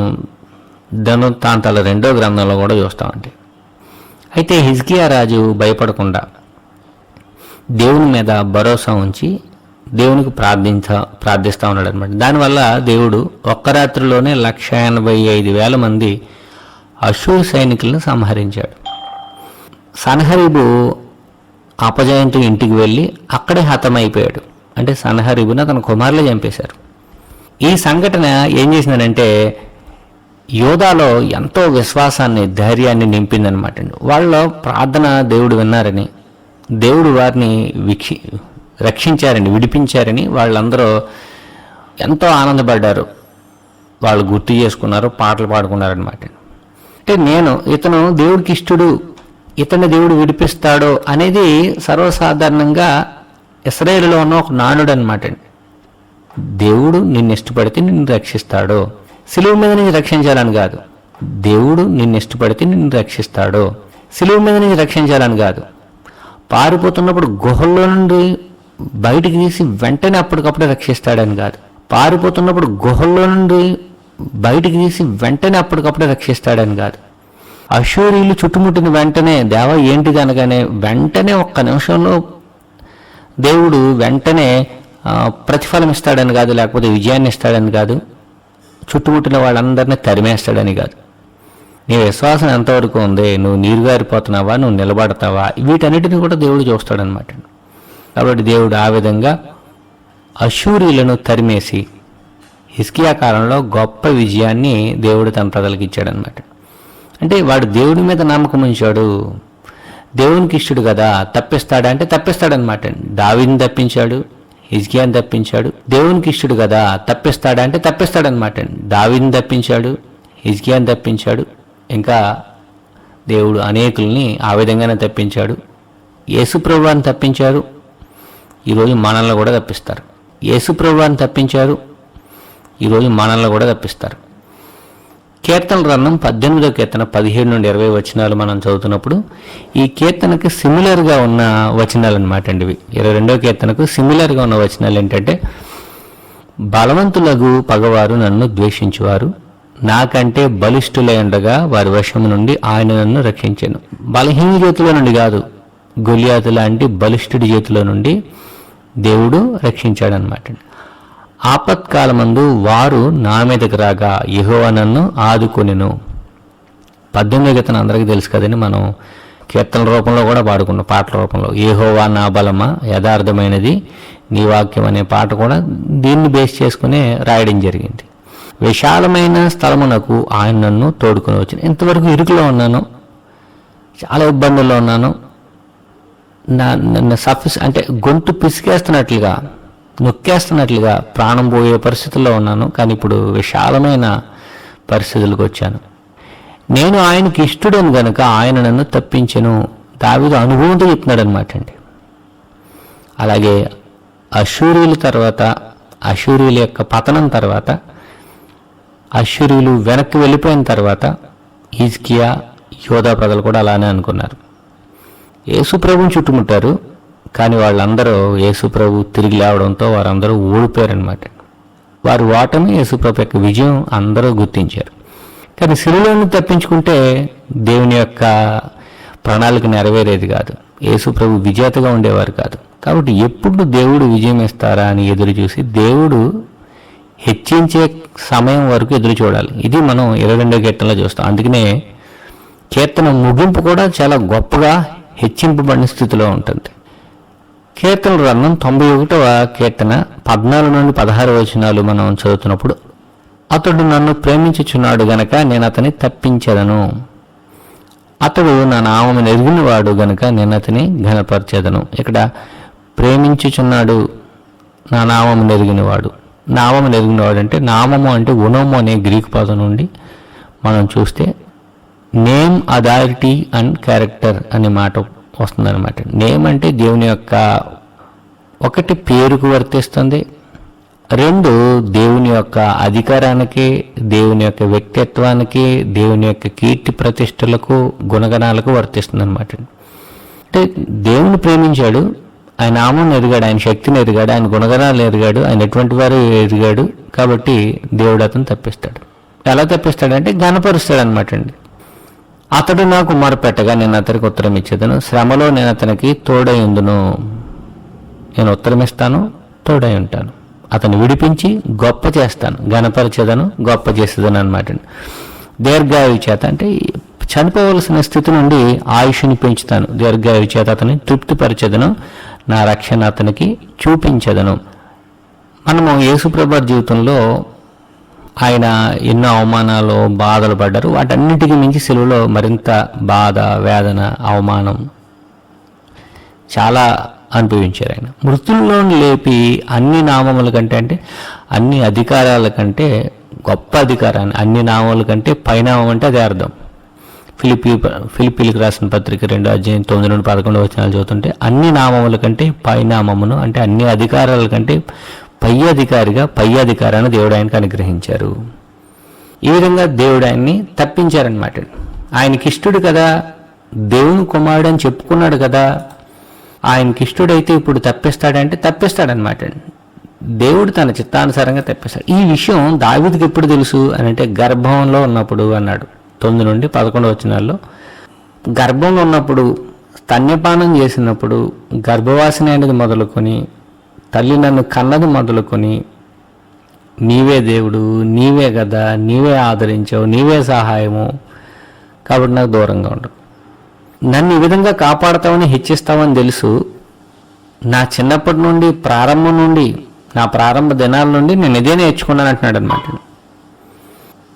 ధనుతాంతాల 2వ గ్రంథంలో కూడా చూస్తామండి. అయితే హిజ్కియా రాజు భయపడకుండా దేవుని మీద భరోసా ఉంచి దేవునికి ప్రార్థిస్తూ ఉన్నాడు అనమాట. దానివల్ల దేవుడు ఒక్క రాత్రిలోనే 185,000 మంది అష్షూరు సైనికులను సంహరించాడు. సన్హెరీబు అపజయంతో ఇంటికి వెళ్ళి అక్కడే హతమైపోయాడు. అంటే సన్హెరీబుని తన కుమారులే చంపేశారు. ఈ సంఘటన ఏం చేసిందనంటే యోధాలో ఎంతో విశ్వాసాన్ని, ధైర్యాన్ని నింపిందనమాట. వాళ్ళ ప్రార్థన దేవుడు విన్నారని, దేవుడు వారిని రక్షించారని, విడిపించారని వాళ్ళందరూ ఎంతో ఆనందపడ్డారు. వాళ్ళు గుర్తు చేసుకున్నారు, పాటలు పాడుకున్నారనమాట. అంటే ఇతను దేవుడికి ఇష్టడు, ఇతన్ని దేవుడు విడిపిస్తాడు అనేది సర్వసాధారణంగా ఇశ్రాయేలులో ఉన్న ఒక నానుడు అనమాట. దేవుడు నిన్ను ఇష్టపడితే నిన్ను రక్షిస్తాడు, సిలువ మీద నుంచి రక్షించాలని కాదు, దేవుడు నిన్ను ఇష్టపడితే నిన్ను రక్షిస్తాడు. సిలువ మీద నుంచి రక్షించాలని కాదు, పారిపోతున్నప్పుడు గుహల్లో నుండి బయటికి తీసి వెంటనే అప్పటికప్పుడే రక్షిస్తాడని కాదు, పారిపోతున్నప్పుడు గుహల్లో నుండి బయటికి తీసి వెంటనే అప్పటికప్పుడే రక్షిస్తాడని కాదు. అశూరీయులు చుట్టుముట్టిన వెంటనే దేవా ఏంటిది అనగానే వెంటనే ఒక్క నిమిషంలో దేవుడు వెంటనే ప్రతిఫలం ఇస్తాడని కాదు, లేకపోతే విజయాన్ని ఇస్తాడని కాదు, చుట్టుముట్టిన వాళ్ళందరినీ తరిమేస్తాడని కాదు. నీ విశ్వాసం ఎంతవరకు ఉంది, నువ్వు నీరుగారిపోతున్నావా, నువ్వు నిలబడతావా, వీటన్నిటిని కూడా దేవుడు చూస్తాడనమాట. కాబట్టి దేవుడు ఆ విధంగా అశూరీయులను తరిమేసి హిజ్కియా కాలంలో గొప్ప విజయాన్ని దేవుడు తన ప్రజలకు ఇచ్చాడనమాట. అంటే వాడు దేవుడి మీద నమ్మకం ఉంచాడు, దేవునికి ఇష్టడు కదా, తప్పిస్తాడా అంటే తప్పిస్తాడనమాట. దావీదుని తప్పించాడు, హిజ్కియాని తప్పించాడు. దేవునికి ఇష్టడు కదా, తప్పిస్తాడా అంటే తప్పిస్తాడనమాట. దావీదుని తప్పించాడు, హిజ్కియాని తప్పించాడు. ఇంకా దేవుడు అనేకుల్ని ఆ విధంగానే తప్పించాడు. యేసుప్రభువుని తప్పించారు, ఈరోజు మనల్ని కూడా తప్పిస్తారు. యేసుప్రభువుని తప్పించారు, ఈరోజు మనల్ని కూడా తప్పిస్తారు. కీర్తన గ్రంథం 18వ కీర్తన 17 నుండి 20 వచనాలు మనం చదువుతున్నప్పుడు ఈ కీర్తనకి సిమిలర్గా ఉన్న వచనాలు అనమాట అండి ఇవి. 22వ కీర్తనకు సిమిలర్గా ఉన్న వచనాలు ఏంటంటే, బలవంతులకు పగవారు నన్ను ద్వేషించువారు, నాకంటే బలిష్ఠులై ఉండగా వారి వశము నుండి ఆయన నన్ను రక్షించాను. బలహీన చేతిలో నుండి కాదు, గొలియాతు లాంటి బలిష్ఠుడి చేతిలో నుండి దేవుడు రక్షించాడనమాట. ఆపత్కాలమందు వారు నా మీదకి రాగా యెహోవా నన్ను ఆదుకొనెను. 18వ కీర్తన అందరికీ తెలుసు కదండి, మనం కీర్తన రూపంలో కూడా పాడుకున్నాం, పాటల రూపంలో. యెహోవా నా బలమా యథార్థమైనది నీ వాక్యం అనే పాట కూడా దీన్ని బేస్ చేసుకునే రాయడం జరిగింది. విశాలమైన స్థలమునకు ఆయన నన్ను తోడుకొని వచ్చిన. ఇంతవరకు ఇరుకులో ఉన్నాను, చాలా ఇబ్బందుల్లో ఉన్నాను, నన్ను అంటే గొంతు పిసికేస్తున్నట్లుగా, నొక్కేస్తున్నట్లుగా ప్రాణం పోయే పరిస్థితుల్లో ఉన్నాను. కానీ ఇప్పుడు విశాలమైన పరిస్థితులకు వచ్చాను. నేను ఆయనకి ఇష్టడని గనుక ఆయన నన్ను తప్పించెను. దావీదు అనుభవంతో చెప్తున్నాడు అనమాట అండి. అలాగే అశూరీయుల తర్వాత, అశూరీయుల యొక్క పతనం తర్వాత, అశూరీయులు వెనక్కి వెళ్ళిపోయిన తర్వాత హిజ్కియా, యోధా ప్రజలు కూడా అలానే అనుకున్నారు. యేసుప్రభుని చుట్టుముట్టారు, కానీ వాళ్ళందరూ యేసుప్రభు తిరిగి లేవడంతో వారందరూ ఓడిపోయారనమాట. వారి ఓటమి యేసుప్రభు యొక్క విజయం అందరూ గుర్తించారు. కానీ సిలువను తప్పించుకుంటే దేవుని యొక్క ప్రణాళిక నెరవేరేది కాదు, యేసుప్రభు విజేతగా ఉండేవారు కాదు. కాబట్టి ఎప్పుడు దేవుడు విజయం ఇస్తారా అని ఎదురు చూసి దేవుడు హెచ్చించే సమయం వరకు ఎదురు చూడాలి. ఇది మనం 22వ కీర్తనలో చూస్తాం. అందుకనే కీర్తన ముగింపు కూడా చాలా గొప్పగా హెచ్చింపబడిన స్థితిలో ఉంటుంది. కీర్తన గ్రంథం 91వ కీర్తన 14 నుండి 16 వచనాలు మనం చదువుతున్నప్పుడు, అతడు నన్ను ప్రేమించుచున్నాడు గనక నేను అతని తప్పించెదను, అతడు నా నామమును ఎరిగినవాడు గనక నేను అతని ఘనపరచెదను. ఇక్కడ ప్రేమించుచున్నాడు, నా నామమును ఎరిగినవాడు. నామమును ఎరిగినవాడు అంటే, నామము అంటే ఉనోము అనే గ్రీకు పదం నుండి మనం చూస్తే నేమ్, అథారిటీ అండ్ క్యారెక్టర్ అనే మాట వస్తుందన్నమాట. నేమ్ అంటే దేవుని యొక్క ఒకటి పేరుకు వర్తిస్తుంది, 2 దేవుని యొక్క అధికారానికి, దేవుని యొక్క వ్యక్తిత్వానికి, దేవుని యొక్క కీర్తి ప్రతిష్టలకు, గుణగణాలకు వర్తిస్తుంది అనమాట. అంటే దేవుని ప్రేమించాడు, ఆయన నామం ఎరిగాడు, ఆయన శక్తిని ఎరిగాడు, ఆయన గుణగణాలు ఎరిగాడు, ఆయన ఎటువంటి వారు ఎరిగాడు. కాబట్టి దేవుడు అతను తప్పిస్తాడు. ఎలా తప్పిస్తాడంటే ఘనపరుస్తాడు అనమాట అండి. అతడు నాకు మొరపెట్టగా నేను అతనికి ఉత్తరం ఇచ్చేదను, శ్రమలో నేను అతనికి తోడై ఉందును. నేను ఉత్తరం ఇస్తాను, తోడై ఉంటాను, అతను విడిపించి గొప్ప చేస్తాను, ఘనపరిచేదను, గొప్ప చేసేదను అనమాట. దీర్ఘాయువు చేత అంటే చనిపోవలసిన స్థితి నుండి ఆయుష్ని పెంచుతాను, దీర్ఘాయువు చేత అతని తృప్తిపరిచేదను, నా రక్షణ అతనికి చూపించేదను. మనము యేసుప్రభు జీవితంలో ఆయన ఎన్నో అవమానాలు, బాధలు పడ్డారు. వాటన్నిటికీ మించి సిలువలో మరింత బాధ, వేదన, అవమానం చాలా అనుభవించారు. ఆయన మృతుల్లో లేపి అన్ని నామముల కంటే, అంటే అన్ని అధికారాల కంటే గొప్ప అధికారాన్ని, అన్ని నామముల కంటే పైనామం అంటే అదే అర్థం. ఫిలిప్పీలకు రాసిన పత్రిక 2వ అధ్యాయం 9 నుండి 11 వచనాలు చదువుతుంటే, అన్ని నామముల కంటే పైనామమును అంటే అన్ని అధికారాల కంటే పై అధికారిగా పై అధికారాన్ని దేవుడు ఆయనకు అనుగ్రహించారు. ఈ విధంగా దేవుడు ఆయన్ని తప్పించారనమాట. ఆయనకి ఇష్టడు కదా, దేవుని కుమారుడు అని చెప్పుకున్నాడు కదా, ఆయనకి ఇష్టడైతే ఇప్పుడు తప్పిస్తాడంటే తప్పిస్తాడనమాట. దేవుడు తన చిత్తానుసారంగా తప్పిస్తాడు. ఈ విషయం దావీదుకి ఎప్పుడు తెలుసు అని అంటే గర్భంలో ఉన్నప్పుడు అన్నాడు. 9 నుండి 11 వచనాల్లో గర్భంలో ఉన్నప్పుడు, స్తన్యపానం చేసినప్పుడు, గర్భవాసన అనేది మొదలుకొని, తల్లి నన్ను కన్నది మొదలుకొని, నీవే దేవుడు, నీవే కదా, నీవే ఆదరించావు, నీవే సహాయము, కాబట్టి నాకు దూరంగా ఉండవు, నన్ను ఈ విధంగా కాపాడతావని హెచ్చిస్తావని తెలుసు, నా చిన్నప్పటి నుండి ప్రారంభం నుండి, నా ప్రారంభ దినాల నుండి నేను ఇదే నేర్చుకున్నాను అంటున్నాడు అనమాట.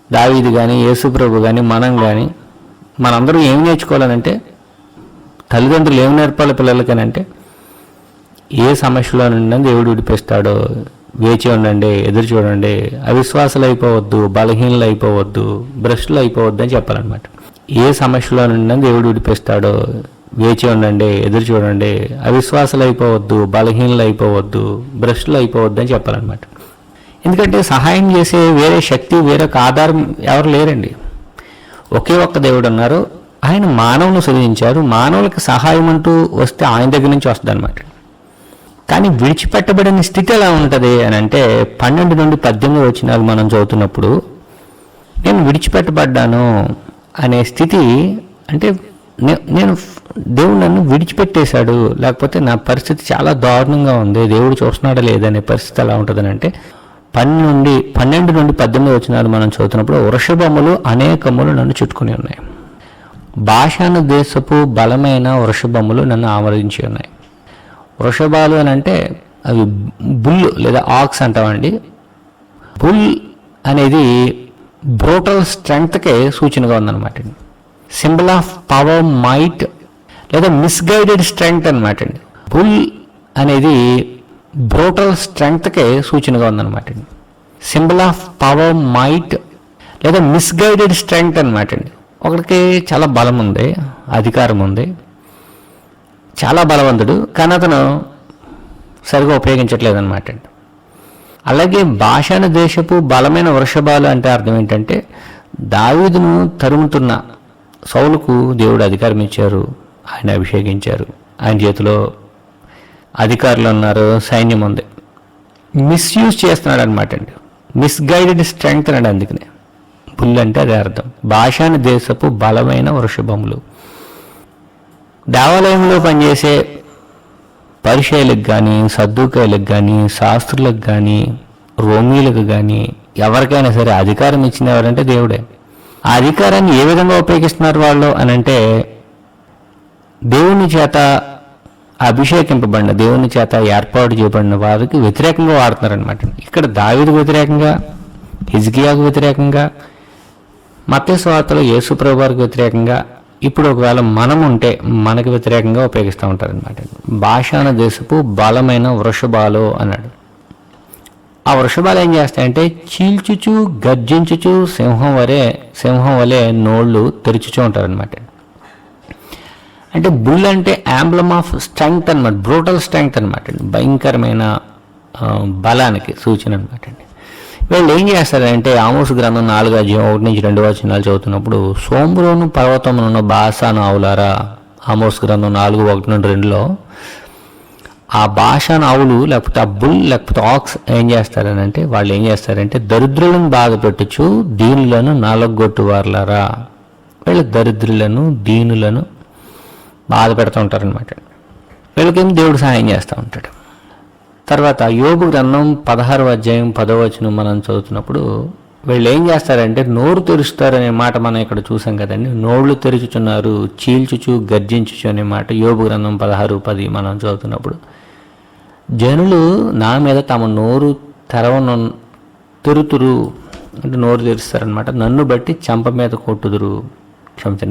దావీదు కానీ, యేసుప్రభు కానీ, మనం కానీ, మనందరూ ఏమి నేర్చుకోవాలనంటే, తల్లిదండ్రులు ఏమి నేర్పాలి పిల్లలకనంటే, ఏ సమస్యలో నుండి దేవుడు విడిపిస్తాడో వేచి ఉండండి, ఎదురు చూడండి, అవిశ్వాసాలు అయిపోవద్దు, బలహీనలు అయిపోవద్దు, భ్రష్టులు అయిపోవద్దు అని చెప్పాలన్నమాట. ఏ సమస్యలో నుండి దేవుడు విడిపిస్తాడో వేచి ఉండండి, ఎదురు చూడండి, అవిశ్వాసాలు అయిపోవద్దు, బలహీనలు అయిపోవద్దు, భ్రష్టులు అయిపోవద్దు అని చెప్పాలన్నమాట. ఎందుకంటే సహాయం చేసే వేరే శక్తి, వేరొక ఆధారం ఎవరు లేరండి. ఒకే ఒక్క దేవుడు ఉన్నారు. ఆయన మానవుని సృజించారు. మానవులకు సహాయం అంటూ వస్తే ఆయన దగ్గర నుంచి వస్తుంది అనమాట. కానీ విడిచిపెట్టబడిన స్థితి ఎలా ఉంటుంది అని అంటే 12 నుండి 18 వచనాలు మనం చదువుతున్నప్పుడు, నేను విడిచిపెట్టబడ్డాను అనే స్థితి అంటే నేను దేవుడు నన్ను విడిచిపెట్టేశాడు, లేకపోతే నా పరిస్థితి చాలా దారుణంగా ఉంది, దేవుడు చూస్తున్నాడా లేదనే పరిస్థితి ఎలా ఉంటుందని అంటే 12 నుండి 18 వచనాలు మనం చదువుతున్నప్పుడు, వృషభములు అనేకములు నన్ను చుట్టుకుని ఉన్నాయి, బాషాను దేశపు బలమైన వృషభములు నన్ను ఆవరించి ఉన్నాయి. వృషభాలు అని అంటే అవి బుల్ లేదా ఆక్స్ అంటామండి. బుల్ అనేది బ్రూటల్ స్ట్రెంగ్త్కే సూచనగా ఉందన్నమాట. సింబల్ ఆఫ్ పవర్, మైట్ లేదా మిస్గైడెడ్ స్ట్రెంగ్త్ అనమాట అండి. బుల్ అనేది బ్రూటల్ స్ట్రెంగ్త్కే సూచనగా ఉందన్నమాట. సింబల్ ఆఫ్ పవర్, మైట్ లేదా మిస్గైడెడ్ స్ట్రెంగ్త్ అనమాట అండి. ఒకడికి చాలా బలం ఉంది, అధికారం ఉంది, చాలా బలవంతుడు, కానీ అతను సరిగా ఉపయోగించట్లేదు అనమాట అండి. అలాగే బాషాను దేశపు బలమైన వృషభాలు అంటే అర్థం ఏంటంటే, దావీదును తరుముతున్న సౌలుకు దేవుడు అధికారం ఇచ్చారు, ఆయన అభిషేకించారు, ఆయన చేతిలో అధికారులు ఉన్నారు, సైన్యం ఉంది. మిస్యూజ్ చేస్తున్నాడు అనమాట అండి. మిస్గైడెడ్ స్ట్రెంగ్త్ అన్నాడు. అందుకనే బుల్ అంటే అదే అర్థం. బాషాను దేశపు బలమైన వృషభములు. దేవాలయంలో పనిచేసే పరిచయులకు కానీ, సద్దుకాయలకు కానీ, శాస్త్రులకు కానీ, రోమీలకు కానీ, ఎవరికైనా సరే అధికారం ఇచ్చిన ఎవరంటే దేవుడే. ఆ అధికారాన్ని ఏ విధంగా ఉపయోగిస్తున్నారు వాళ్ళు అని అంటే, దేవుని చేత అభిషేకింపబడిన, దేవుని చేత ఏర్పాటు చేయబడిన వారికి వ్యతిరేకంగా వాడుతున్నారనమాట. ఇక్కడ దావీదుకు వ్యతిరేకంగా, హిజ్కియాకు వ్యతిరేకంగా, మత్తయి సువార్తలో యేసుప్రభు వారికి వ్యతిరేకంగా, ఇప్పుడు ఒకవేళ మనం ఉంటే మనకు వ్యతిరేకంగా ఉపయోగిస్తూ ఉంటారనమాట. బాషాను దేశపు బలమైన వృషభాలు అన్నాడు. ఆ వృషభాలు ఏం చేస్తాయంటే చీల్చుచు, గర్జించుచు, సింహం వలె నోళ్ళు తెరుచుచూ ఉంటారనమాట. అంటే బుల్ అంటే యాంబ్లమ్ ఆఫ్ స్ట్రెంగ్త్ అనమాట, బ్రూటల్ స్ట్రెంగ్త్ అనమాట, భయంకరమైన బలానికి సూచన అనమాట అండి. వీళ్ళు ఏం చేస్తారంటే ఆమోసు గ్రంథం 4:1-2 వచనాలు చదువుతున్నప్పుడు, సోమ్రోను పర్వతమునున్న బాషాను ఆవులారా, ఆమోసు గ్రంథం 4:1-2లో ఆ బాషాను ఆవులు లేకపోతే ఆ బుల్ లేకపోతే ఆక్స్ ఏం చేస్తారనంటే, వాళ్ళు ఏం చేస్తారంటే దరిద్రులను బాధ పెట్టుచు దీనులను నలగొట్టు వారులారా. వీళ్ళు దరిద్రులను, దీనులను బాధ పెడుతూ ఉంటారనమాట. వీళ్ళకేం దేవుడు సహాయం చేస్తూ ఉంటాడు. తర్వాత యోబు గ్రంథం 16:10 మనం చదువుతున్నప్పుడు వీళ్ళు ఏం చేస్తారంటే నోరు తెరుస్తారనే మాట మనం ఇక్కడ చూసాం కదండి. నోళ్ళు తెరుచుచున్నారు, చీల్చుచు, గర్జించుచు అనే మాట యోబు గ్రంథం 16:10 మనం చదువుతున్నప్పుడు, జనులు నా మీద తమ నోరు తెరుతురు అంటే నోరు తెరుస్తారనమాట. నన్ను బట్టి చెంప మీద కొట్టుదురు,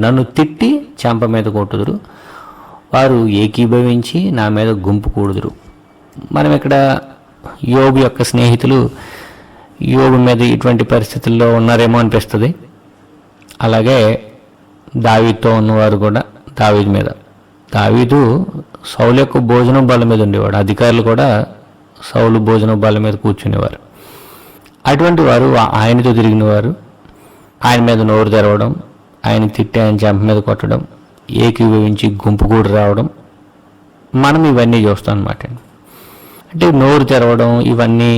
నన్ను తిట్టి చెంప మీద కొట్టుదురు, వారు ఏకీభవించి నా మీద గుంపు కూడుదురు. మనం ఇక్కడ యోబు యొక్క స్నేహితులు యోబు మీద ఇటువంటి పరిస్థితుల్లో ఉన్నారేమో అనిపిస్తుంది. అలాగే దావీదుతో ఉన్నవారు కూడా దావీదు మీద, దావీదు సౌలు యొక్క భోజనం బల్ల మీద ఉండేవాడు, అధికారులు కూడా సౌలు భోజనం బల్ల మీద కూర్చునేవారు. అటువంటి వారు ఆయనతో తిరిగిన వారు ఆయన మీద నోరు తెరవడం, ఆయన తిట్టి ఆయన చెంప మీద కొట్టడం, ఏకీభవించి గుంపుగూడు రావడం, మనం ఇవన్నీ చూస్తాం అనమాట. అంటే నోరు తెరవడం ఇవన్నీ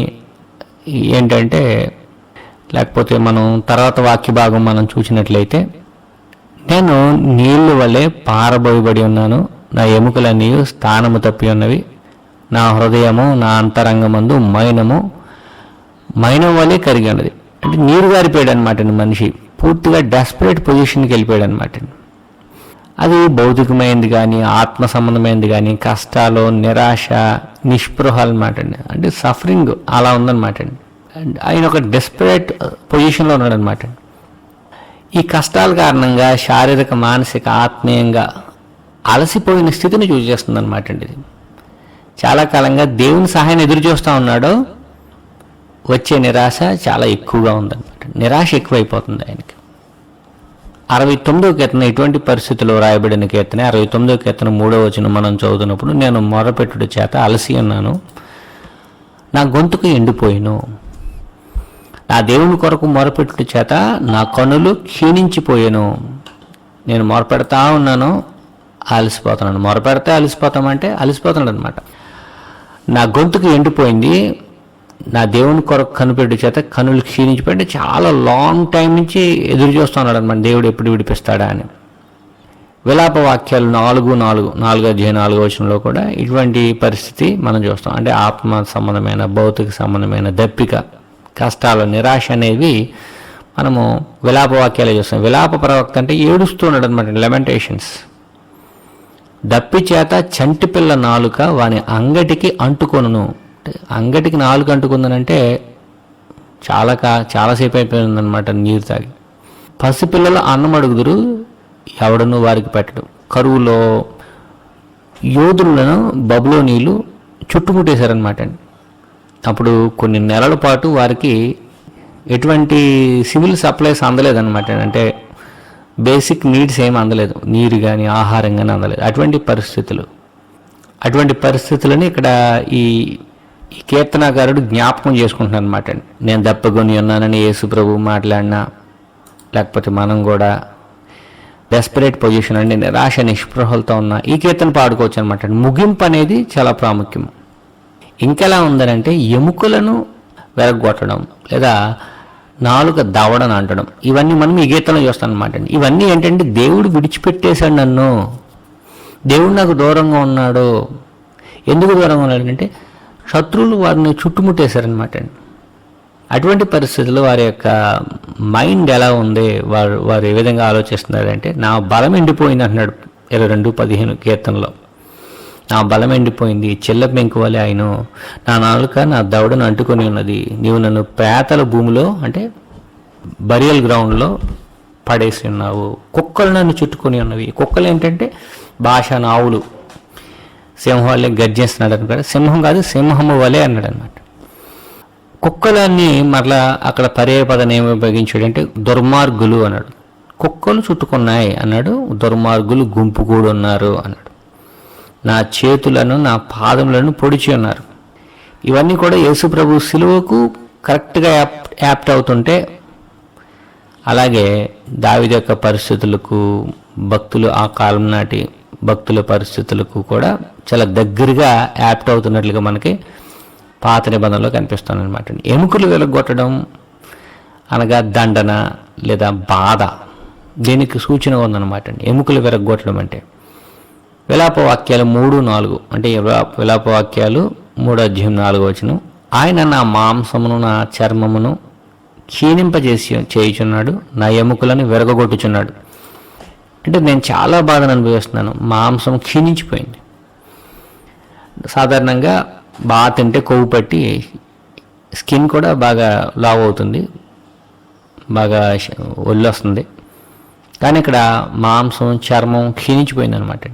ఏంటంటే, లేకపోతే మనం తర్వాత వాక్య భాగం మనం చూసినట్లయితే, నేను నీళ్లు వలె పారబోయబడి ఉన్నాను, నా ఎముకలన్నీ స్థానము తప్పి ఉన్నవి, నా హృదయము నా అంతరంగమందు మైనం వలె కరిగి ఉన్నది. అంటే నీరు గారిపోయాడు అనమాట మనిషి, పూర్తిగా డెస్పరేట్ పొజిషన్కి వెళ్ళిపోయాడు అనమాట. అది భౌతికమైనది కానీ ఆత్మ సంబంధమైనది కానీ కష్టాలు, నిరాశ, నిస్పృహ అనమాట అండి. అంటే సఫరింగ్ అలా ఉందన్నమాట అండి. ఆయన ఒక డెస్పరేట్ పొజిషన్లో ఉన్నాడు అనమాట. ఈ కష్టాల కారణంగా శారీరక, మానసిక, ఆత్మీయంగా అలసిపోయిన స్థితిని చూసేస్తుంది అనమాట అండి. ఇది చాలా కాలంగా దేవుని సహాయాన్ని ఎదురు చూస్తూ ఉన్నాడు, వచ్చే నిరాశ చాలా ఎక్కువగా ఉందన్నమాట. నిరాశ ఎక్కువైపోతుంది ఆయనకి. 69వ కీర్తన ఇటువంటి పరిస్థితుల్లో రాయబడిన కీర్తన. 69వ కీర్తన 3వ వచనం మనం చదువుతున్నప్పుడు, నేను మొరపెట్టుడు చేత అలసి ఉన్నాను, నా గొంతుకు ఎండిపోయిను. నా దేవుని కొరకు మొరపెట్టుడు చేత నా కనులు క్షీణించిపోయాను. నేను మొరపెడతా ఉన్నాను, అలసిపోతున్నాను. మొరపెడితే అలసిపోతామంటే అలసిపోతున్నాడు అనమాట. నా గొంతుకు ఎండిపోయింది, నా దేవుని కొరకు కనుపెట్టు చేత కనులు క్షీణించిపోయి, చాలా లాంగ్ టైం నుంచి ఎదురు చూస్తున్నాడు అనమాట, దేవుడు ఎప్పుడు విడిపిస్తాడా అని. విలాప వాక్యాలు 4:4 వచనంలో కూడా ఇటువంటి పరిస్థితి మనం చూస్తాం. అంటే ఆత్మ సంబంధమైన, భౌతిక సంబంధమైన దప్పిక, కష్టాలు, నిరాశ అనేవి మనము విలాప వాక్యాలు చూస్తాం. విలాప ప్రవక్త అంటే ఏడుస్తున్నాడు అనమాట, లెమెంటేషన్స్. దప్పి చేత చంటి పిల్ల నాలుక వాని అంగటికి అంటుకొనును. అంగటికి నాలుక అంటుకుందనంటే చాలాసేపు అయిపోయిందనమాట నీరు తాగి. పసిపిల్లలు అన్నం అడుగుదురు, ఎవడను వారికి పెట్టడం. కరువులో యోధులను బబులోనీయులు చుట్టుముట్టేశారనమాట అండి. అప్పుడు కొన్ని నెలల పాటు వారికి ఎటువంటి సివిల్ సప్లైస్ అందలేదన్నమాట. అంటే బేసిక్ నీడ్స్ ఏమి అందలేదు, నీరు కానీ ఆహారం కానీ అందలేదు. అటువంటి పరిస్థితులని ఇక్కడ ఈ కీర్తనాకారుడు జ్ఞాపకం చేసుకుంటున్నాను అనమాట. నేను దప్పగొని ఉన్నానని యేసు ప్రభు మాట్లాడినా, లేకపోతే మనం కూడా డెస్పరేట్ పొజిషన్ అండి, నిరాశ నిస్పృహలతో ఉన్న ఈ కీర్తన పాడుకోవచ్చు అనమాట. ముగింపు అనేది చాలా ప్రాముఖ్యం. ఇంకెలా ఉందనంటే, ఎముకలను వెరగొట్టడం లేదా నాలుక దవడని అంటడం, ఇవన్నీ మనం ఈ గీతలో చూస్తాం అనమాట. ఇవన్నీ ఏంటంటే, దేవుడు విడిచిపెట్టేశాడు నన్ను, దేవుడు నాకు దూరంగా ఉన్నాడు. ఎందుకు దూరంగా ఉన్నాడంటే, శత్రువులు వారిని చుట్టుముట్టేశారనమాట. అటువంటి పరిస్థితుల్లో వారి యొక్క మైండ్ ఎలా ఉంది, వారు ఏ విధంగా ఆలోచిస్తున్నారంటే, నా బలం ఎండిపోయింది అంటున్నాడు 22:15 కీర్తనలో. నా బలం ఎండిపోయింది, చిల్ల పెంకు వలె ఆయన, నా నాలుక నా దవడను అంటుకొని ఉన్నది. నీవు నన్ను పేతల భూమిలో అంటే బరియల్ గ్రౌండ్లో పడేసి ఉన్నావు. కుక్కలు నన్ను చుట్టుకొని ఉన్నవి. కుక్కలు ఏంటంటే భాష ఆవులు, సింహం వల్లే గర్జిస్తున్నాడు అనుకోండి. సింహం కాదు, సింహము వలె అన్నాడు అనమాట. కుక్కలన్నీ మరలా అక్కడ పర్యాయపదాన్ని ఏమి ఉపయోగించాడు అంటే దుర్మార్గులు అన్నాడు. కుక్కలు చుట్టుకున్నాయి అన్నాడు, దుర్మార్గులు గుంపు కూడా ఉన్నారు అన్నాడు. నా చేతులను నా పాదములను పొడిచి ఉన్నారు. ఇవన్నీ కూడా యేసు ప్రభు సిలువకు కరెక్ట్గా యాప్ట్ అవుతుంటే, అలాగే దావీదు యొక్క పరిస్థితులకు, భక్తులు ఆ కాలం నాటి భక్తుల పరిస్థితులకు కూడా చాలా దగ్గరగా యాప్ట్ అవుతున్నట్లుగా మనకి పాత నిబంధనలో కనిపిస్తుంది అనమాట. ఎముకలు వెలగొట్టడం అనగా దండన లేదా బాధ, దీనికి సూచన ఉందన్నమాట. ఎముకలు వెరగొట్టడం అంటే విలాపవాక్యాలు 3:4 అంటే విలాపవాక్యాలు 3:4 ఆయన నా మాంసమును నా చర్మమును చేయుచున్నాడు, నా ఎముకలను విరగొట్టుచున్నాడు. అంటే నేను చాలా బాధను అనుభవిస్తున్నాను, మాంసం క్షీణించిపోయింది. సాధారణంగా బాగా తింటే కొవ్వు పట్టి స్కిన్ కూడా బాగా లావ్ అవుతుంది, బాగా ఒళ్ళు వస్తుంది. కానీ ఇక్కడ మాంసం, చర్మం క్షీణించిపోయింది అనమాట.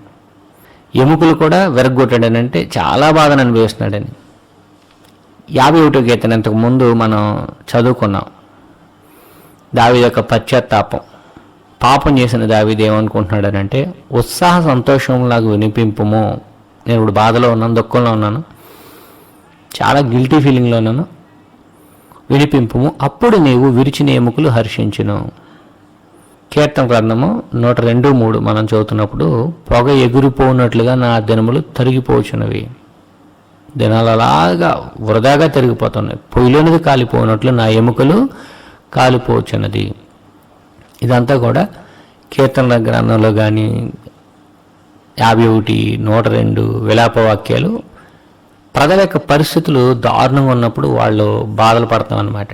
ఎముకలు కూడా విరగొట్టాడని అంటే చాలా బాధను అనుభవిస్తున్నాడని. 51వ కీర్తన ఇంతకు ముందు మనం చదువుకున్నాం. దావీదు యొక్క పశ్చాత్తాపం. పాపం చేసిన దావీదు ఏమనుకుంటున్నాడనంటే, ఉత్సాహ సంతోషంలాగా వినిపింపుము. నేను ఇప్పుడు బాధలో ఉన్నాను, దుఃఖంలో ఉన్నాను, చాలా గిల్టీ ఫీలింగ్లో ఉన్నాను, వినిపింపుము. అప్పుడు నీవు విరిచిన ఎముకలు హర్షించును. కీర్తన గ్రంథము 102:3 మనం చదువుతున్నప్పుడు, పొగ ఎగిరిపోనట్లుగా నా దినములు తరిగిపోచున్నవి. దినాలు అలాగా వృధాగా తిరిగిపోతున్నాయి. పొయ్యిలోనిది కాలిపోనట్లు నా ఎముకలు కాలిపోచున్నది. ఇదంతా కూడా కీర్తనల గ్రంథంలో కానీ 51, 102 విలాపవాక్యాలు ప్రజల యొక్క పరిస్థితులు దారుణంగా ఉన్నప్పుడు వాళ్ళు బాధలు పడతాం అన్నమాట.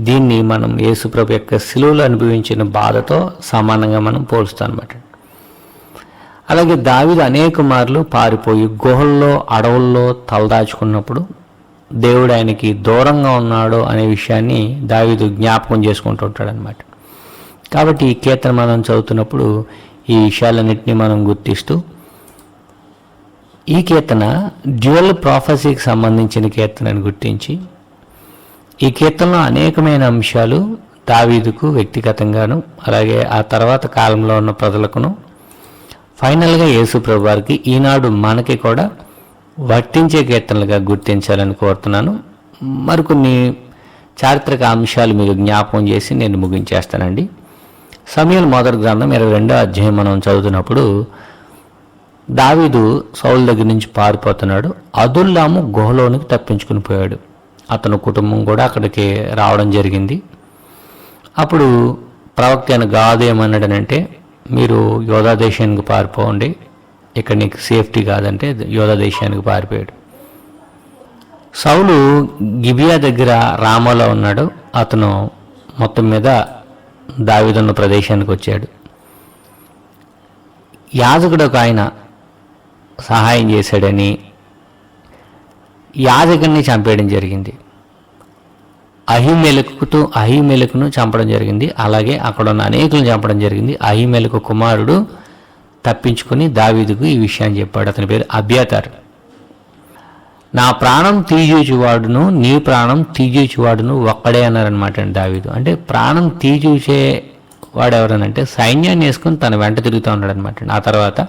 దీన్ని మనం యేసుప్రభు యొక్క శిలువలో అనుభవించిన బాధతో సమానంగా మనం పోలుస్తాం అన్నమాట. అలాగే దావీదు అనేక మార్లు పారిపోయి గుహల్లో, అడవుల్లో తలదాచుకున్నప్పుడు దేవుడు ఆయనకి దూరంగా ఉన్నాడు అనే విషయాన్ని దావీదు జ్ఞాపకం చేసుకుంటూ ఉంటాడు అనమాట. కాబట్టి ఈ కీర్తన మనం చదువుతున్నప్పుడు ఈ విషయాలన్నింటినీ మనం గుర్తిస్తూ, ఈ కీర్తన డ్యూయల్ ప్రాఫెసీకి సంబంధించిన కీర్తనని గుర్తించి, ఈ కీర్తనలో అనేకమైన అంశాలు దావీదుకు వ్యక్తిగతంగాను, అలాగే ఆ తర్వాత కాలంలో ఉన్న ప్రజలకును, ఫైనల్గా యేసుప్రభు వారికి ఈనాడు మనకి కూడా వర్తించే కీర్తనలుగా గుర్తించాలని కోరుతున్నాను. మరికొన్ని చారిత్రక అంశాలు మీకు జ్ఞాపకం చేసి నేను ముగించేస్తానండి. సమూయేలు మొదటి గ్రంథం 22వ అధ్యాయం మనం చదువుతున్నప్పుడు, దావీదు సౌలు దగ్గర నుంచి పారిపోతున్నాడు. అదుల్లాము గుహలోనికి తప్పించుకుని పోయాడు. అతని కుటుంబం కూడా అక్కడికి రావడం జరిగింది. అప్పుడు ప్రవక్త అయిన గాదు ఏమన్నాడనంటే, మీరు యోధా దేశానికి పారిపోండి, ఇక్కడ నీకు సేఫ్టీ కాదంటే యోధా దేశానికి పారిపోయాడు. సౌలు గిబియా దగ్గర రామాలో ఉన్నాడు. అతను మొత్తం మీద దావీదున్న ప్రదేశానికి వచ్చాడు. యాజకుడు ఒక ఆయన సహాయం చేశాడని యాజకుడిని చంపేయడం జరిగింది. అహీమెలకును చంపడం జరిగింది. అలాగే అక్కడ ఉన్న అనేకులను చంపడం జరిగింది. అహీమెలకు కుమారుడు తప్పించుకుని దావీదుకు ఈ విషయాన్ని చెప్పాడు. అతని పేరు అబ్యాతారు. నా ప్రాణం తీజూచువాడును నీ ప్రాణం తీజూచువాడును ఒక్కడే అన్నారనమాట అండి దావీదు. అంటే ప్రాణం తీజూచే వాడు ఎవరనంటే సైన్యాన్ని వేసుకుని తన వెంట తిరుగుతూ ఉన్నాడు అనమాట. ఆ తర్వాత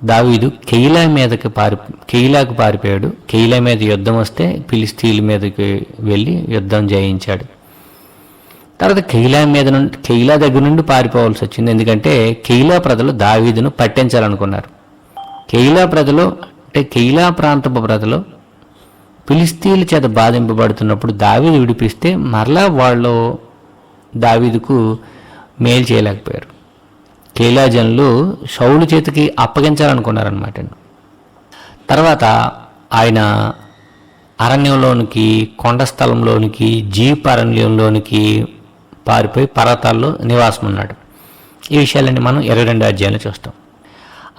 దావీదు కెయిలాకు పారిపోయాడు. కెయిలా మీద యుద్ధం వస్తే ఫిలిష్తీయుల మీదకి వెళ్ళి యుద్ధం జయించాడు. తర్వాత కెయిలా దగ్గర నుండి పారిపోవాల్సి వచ్చింది. ఎందుకంటే కెయిలా ప్రజలు దావీదును పట్టించాలనుకున్నారు. కెయిలా ప్రజలు అంటే కెయిలా ప్రాంతపు ప్రజలు ఫిలిష్తీయుల చేత బాధింపబడుతున్నప్పుడు దావీదు విడిపిస్తే మరలా వాళ్ళు దావీదుకు మేలు చేయలేకపోయారు. కెయిలా జనులు సౌలు చేతికి అప్పగించాలనుకున్నారనమాట. తర్వాత ఆయన అరణ్యంలోనికి, కొండ స్థలంలోనికి, జీప్ అరణ్యంలోనికి పారిపోయి పర్వతాల్లో నివాసం ఉన్నాడు. ఈ విషయాలన్నీ మనం 22వ అధ్యాయంలో చూస్తాం.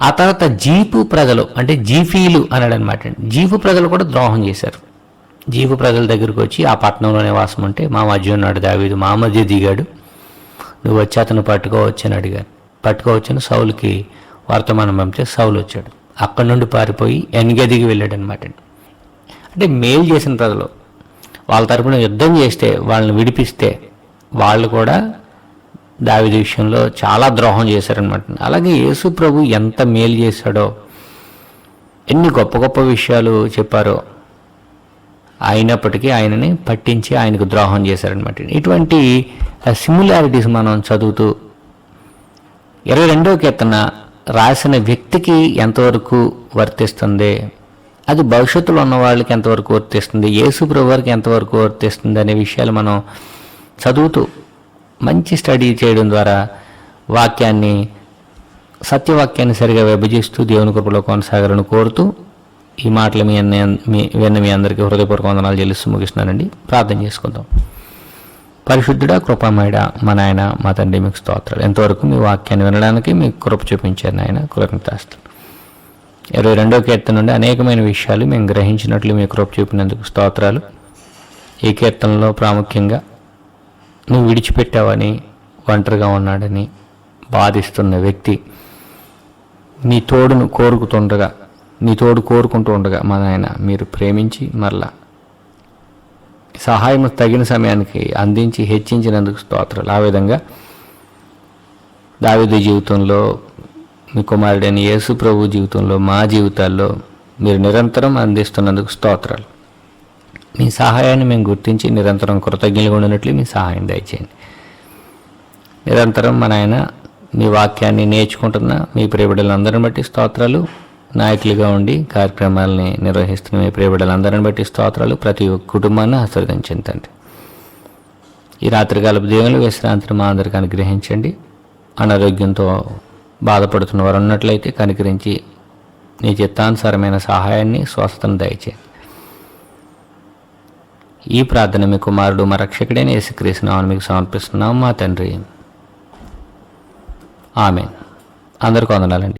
ఆ తర్వాత జీపు ప్రజలు అంటే జీఫీలు అన్నాడనమాట. జీపు ప్రజలు కూడా ద్రోహం చేశారు. జీపు ప్రజల దగ్గరికి వచ్చి ఆ పట్టణంలో నివాసం ఉంటే మా మధ్య ఉన్నాడు దావీదు, మా మధ్య దిగాడు, నువ్వు వచ్చి అతను పట్టుకోవచ్చు అని అడిగారు. పట్టుకోవచ్చని సౌలుకి వర్తమానం పంపితే సౌలు వచ్చాడు. అక్కడి నుండి పారిపోయి ఎన్గదికి వెళ్ళాడు అనమాట. అంటే మేలు చేసిన ప్రజలు వాళ్ళ తరపున యుద్ధం చేస్తే, వాళ్ళని విడిపిస్తే వాళ్ళు కూడా దావీదు విషయంలో చాలా ద్రోహం చేశారనమాట. అలాగే యేసు ప్రభు ఎంత మేలు చేశాడో, ఎన్ని గొప్ప గొప్ప విషయాలు చెప్పారో, అయినప్పటికీ ఆయనని పట్టించి ఆయనకు ద్రోహం చేశారనమాట. ఇటువంటి సిమిలారిటీస్ మనం చదువుతూ 22వ కీర్తన రాసిన వ్యక్తికి ఎంతవరకు వర్తిస్తుంది, అది భవిష్యత్తులో ఉన్న వాళ్ళకి ఎంతవరకు వర్తిస్తుంది, యేసు ప్రభు వారికి ఎంతవరకు వర్తిస్తుంది అనే విషయాలు మనం చదువుతూ మంచి స్టడీ చేయడం ద్వారా సత్యవాక్యాన్ని సరిగా విభజిస్తూ దేవుని కృపలో కొనసాగాలని కోరుతూ ఈ మాటలు మీ అందరికీ హృదయపూర్వక వందనాలు చెల్లిస్తూ ముగిస్తున్నానండి. ప్రార్థన చేసుకుందాం. పరిశుద్ధుడా, కృపామయుడా, మా నాయన, మా తండ్రి, మీకు స్తోత్రాలు. ఎంతవరకు మీ వాక్యాన్ని వినడానికి మీకు కృప చూపించారు నాయన, కృతజ్ఞతాస్తులు. 22వ కీర్తన నుండి అనేకమైన విషయాలు మేము గ్రహించినట్లు మీ కృప చూపినందుకు స్తోత్రాలు. ఈ కీర్తనలో ప్రాముఖ్యంగా నువ్వు విడిచిపెట్టావని, ఒంటరిగా ఉన్నాడని బాధిస్తున్న వ్యక్తి నీ తోడును కోరుకుంటూ ఉండగా మా నాయన మీరు ప్రేమించి మరలా సహాయం తగిన సమయానికి అందించి హెచ్చించినందుకు స్తోత్రాలు. ఆ విధంగా దావీదు జీవితంలో, మీ కుమారుడైన యేసు ప్రభు జీవితంలో, మా జీవితాల్లో మీరు నిరంతరం అందిస్తున్నందుకు స్తోత్రాలు. మీ సహాయాన్ని మేము గుర్తించి నిరంతరం కృతజ్ఞులుగా ఉండినట్లు మీ సహాయం దయచేయండి. నిరంతరం మన ఆయన మీ వాక్యాన్ని నేర్చుకుంటున్న మీ ప్రియబిడ్డలందరిని బట్టి స్తోత్రాలు. నాయకులుగా ఉండి కార్యక్రమాలని నిర్వహిస్తున్న మీ ప్రియబిడ్డలందరిని బట్టి స్తోత్రాలు. ప్రతి ఒక్క కుటుంబాన్ని ఆశీర్వదించండి తండ్రి. ఈ రాత్రికాలపు దేవులు విశ్రాంతిని మా అందరికీ అనుగ్రహించండి. అనారోగ్యంతో బాధపడుతున్న వారు ఉన్నట్లయితే కనికరించి నీ చిత్తానుసారమైన సహాయాన్ని, స్వస్థతను దయచేయండి. ఈ ప్రార్థన మీ కుమారుడు మా రక్షకుడైన యేసుక్రీస్తు నామమున మీకు సమర్పిస్తున్నాం మా తండ్రి. ఆమేన్. అందరికీ వందనాలండి.